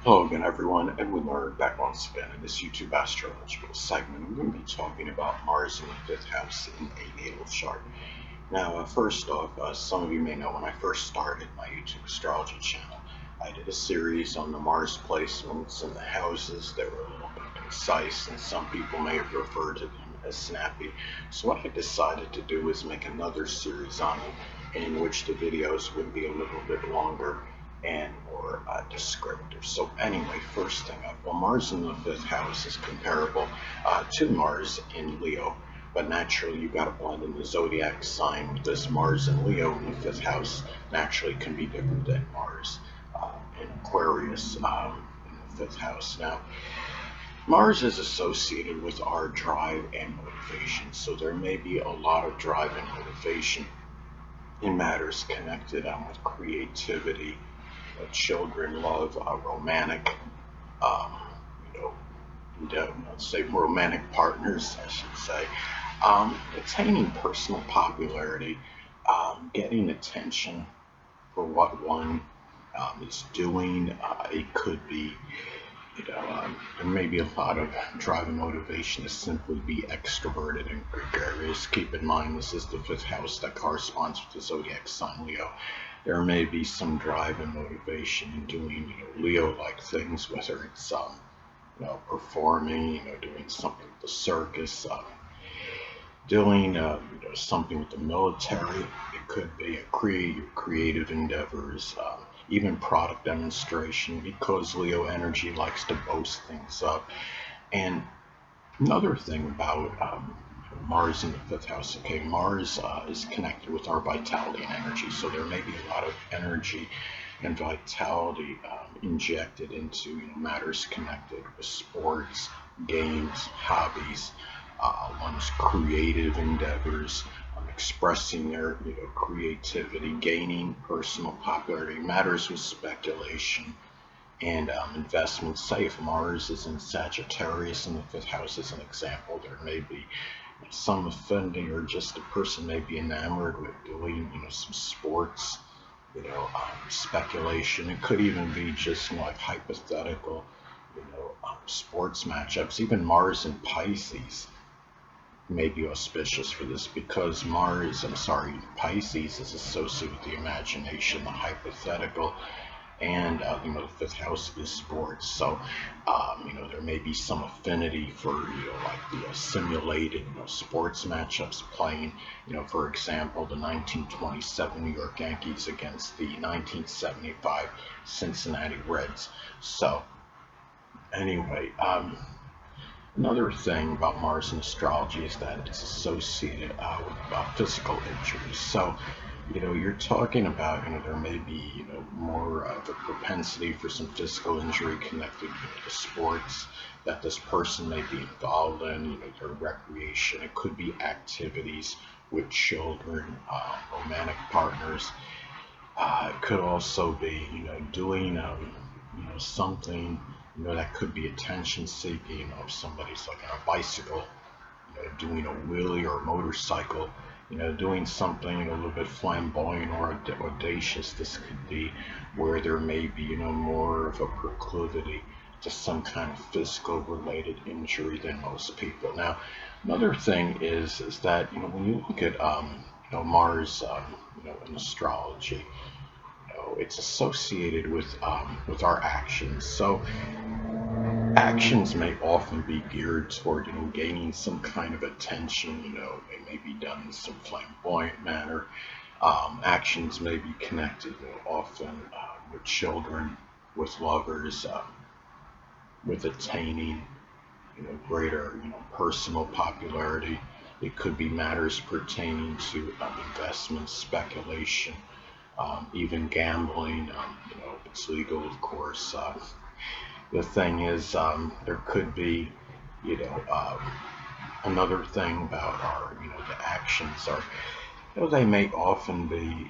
Hello again, everyone. Edwin Learnard back once again in this YouTube astrological segment. I'm going to be talking about Mars in the fifth house in a natal chart. Now, first off, some of you may know when I first started my YouTube astrology channel, I did a series on the Mars placements and the houses that were a little bit concise, and some people may have referred to them as snappy. So, what I decided to do is make another series on it in which the videos would be a little bit longer and more descriptive. So anyway, first thing up, well, Mars in the fifth house is comparable to Mars in Leo, but naturally you got to blend in the zodiac sign. This Mars in Leo in the fifth house naturally can be different than Mars in Aquarius in the fifth house. Now, Mars is associated with our drive and motivation, so there may be a lot of drive and motivation in matters connected with creativity. Children love romantic, um, you know, let's say romantic partners, I should say. Attaining personal popularity, getting attention for what one is doing. It could be, there may be a lot of drive and motivation to simply be extroverted and gregarious. Keep in mind, this is the fifth house that corresponds with the zodiac sign Leo. There may be some drive and motivation in doing, Leo-like things, whether it's, performing, doing something with the circus, doing, something with the military. It could be a creative endeavors, even product demonstration, because Leo energy likes to boast things up. And another thing about Mars in the fifth house, okay, Mars is connected with our vitality and energy, so there may be a lot of energy and vitality injected into matters connected with sports, games, hobbies, one's creative endeavors, expressing their creativity, gaining personal popularity, matters with speculation and investments. Say if Mars is in Sagittarius in the fifth house as an example, there may be some affinity or just a person may be enamored with doing some sports, speculation. It could even be just like hypothetical, sports matchups. Even Mars in Pisces may be auspicious for this because Pisces is associated with the imagination, the hypothetical, and the fifth house is sports. So there may be some affinity for like the simulated sports matchups playing. For example, the 1927 New York Yankees against the 1975 Cincinnati Reds. So anyway, another thing about Mars in astrology is that it's associated with physical injuries. So, you're talking about, there may be, more of a propensity for some physical injury connected to sports that this person may be involved in, their recreation. It could be activities with children, romantic partners. It could also be, doing, something, that could be attention seeking. If somebody's like on a bicycle, doing a wheelie or a motorcycle, doing something a little bit flamboyant or audacious. This could be where there may be, more of a proclivity to some kind of physical related injury than most people. Now, another thing is that, when you look at, Mars, in astrology, it's associated with our actions. So actions may often be geared toward, gaining some kind of attention. They may be done in some flamboyant manner. Actions may be connected, often with children, with lovers, with attaining, greater, personal popularity. It could be matters pertaining to investment, speculation, even gambling. If it's legal, of course. The thing is, there could be, you know, uh, another thing about our, the actions are, they may often be,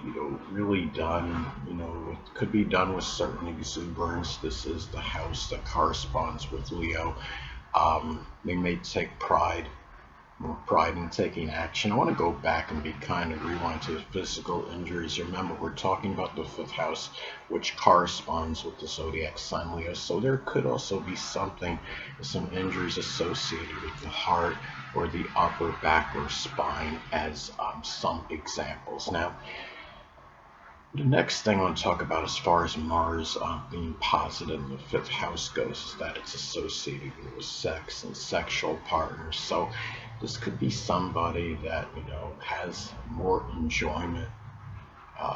really done, it could be done with certain exuberance. This is the house that corresponds with Leo. They may take pride more pride in taking action. I want to go back and be kind and rewind to the physical injuries. Remember, we're talking about the fifth house, which corresponds with the zodiac sign Leo. So there could also be some injuries associated with the heart or the upper back or spine as some examples. Now, the next thing I want to talk about as far as Mars being positive in the fifth house goes is that it's associated with sex and sexual partners. So this could be somebody that, has more enjoyment,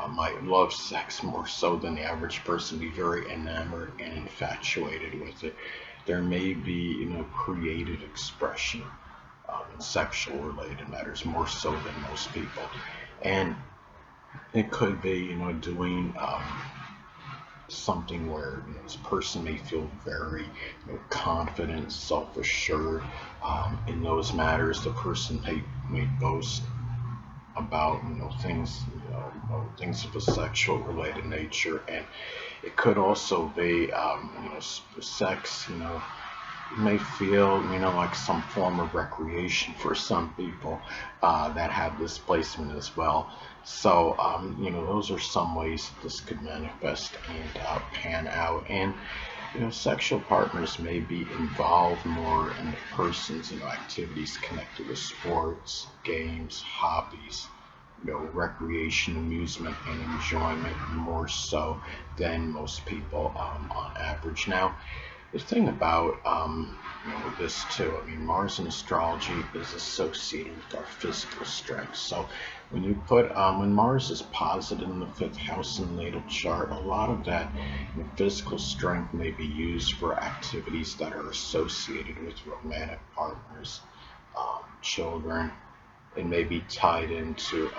might love sex more so than the average person, be very enamored and infatuated with it. There may be, creative expression in sexual related matters more so than most people. And it could be, doing something where this person may feel very confident, self-assured in those matters. The person may boast about things things of a sexual related nature, and it could also be sex. May feel like some form of recreation for some people that have this placement as well. So those are some ways this could manifest and pan out. And sexual partners may be involved more in the person's activities connected with sports, games, hobbies, recreation, amusement, and enjoyment more so than most people on average. Now, the thing about this too, Mars in astrology is associated with our physical strength. So when Mars is positive in the fifth house in the natal chart, a lot of that physical strength may be used for activities that are associated with romantic partners, children. It may be tied into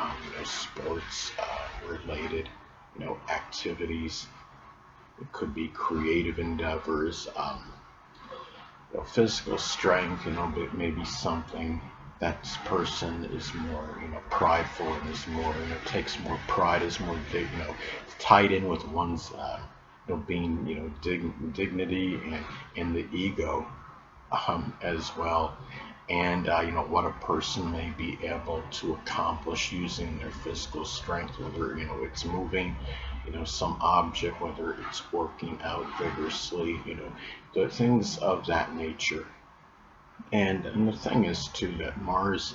sports related activities. It could be creative endeavors, physical strength. But maybe something that this person is more, prideful and is more, takes more pride, is more, tied in with one's, being, dignity and the ego, as well. And what a person may be able to accomplish using their physical strength, whether it's moving some object, whether it's working out vigorously, the things of that nature. And the thing is too that Mars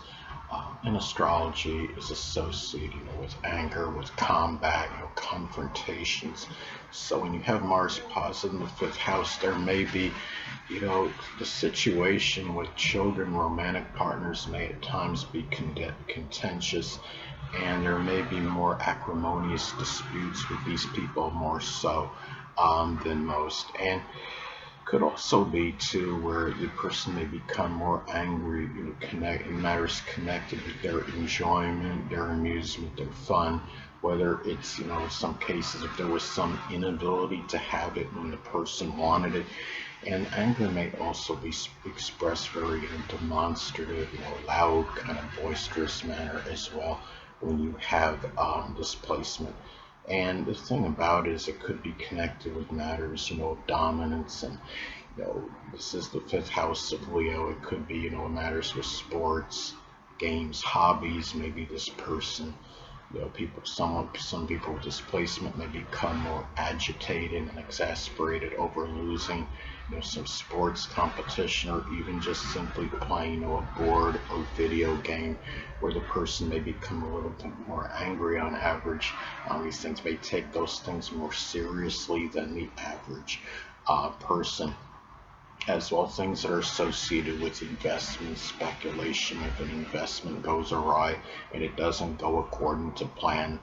in astrology is associated with anger, with combat, confrontations. So when you have Mars positive in the fifth house, there may be the situation with children, romantic partners may at times be contentious, and there may be more acrimonious disputes with these people more so than most. And could also be too where the person may become more angry, in matters connected with their enjoyment, their amusement, their fun. Whether it's in some cases if there was some inability to have it when the person wanted it. And anger may also be expressed very demonstrative, loud, kind of boisterous manner as well when you have displacement. And the thing about it is it could be connected with matters, of dominance. And, this is the fifth house of Leo. It could be, matters with sports, games, hobbies. Maybe this person, some people with displacement may become more agitated and exasperated over losing, some sports competition, or even just simply playing, a board or video game where the person may become a little bit more angry on average. These things may take those things more seriously than the average person. As well, things that are associated with investment speculation. If an investment goes awry and it doesn't go according to plan,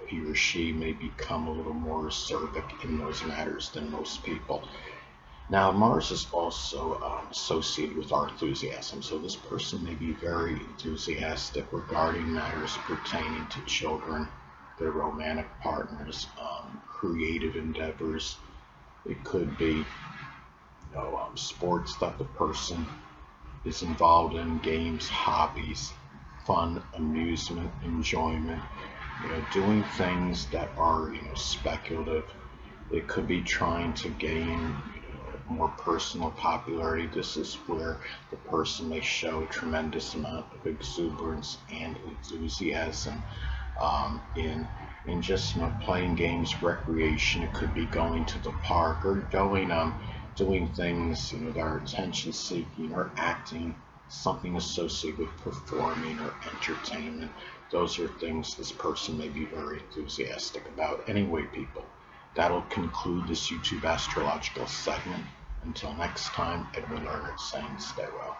he or she may become a little more acerbic in those matters than most people. Now, Mars is also associated with our enthusiasm, so this person may be very enthusiastic regarding matters pertaining to children, their romantic partners, creative endeavors. It could be sports that the person is involved in, games, hobbies, fun, amusement, enjoyment, doing things that are speculative. It could be trying to gain more personal popularity, this is where the person may show a tremendous amount of exuberance and enthusiasm in just playing games, recreation. It could be going to the park or going doing things that are attention seeking or acting, something associated with performing or entertainment. Those are things this person may be very enthusiastic about. Anyway, people, that'll conclude this YouTube astrological segment. Until next time, Edwin Learnard saying stay well.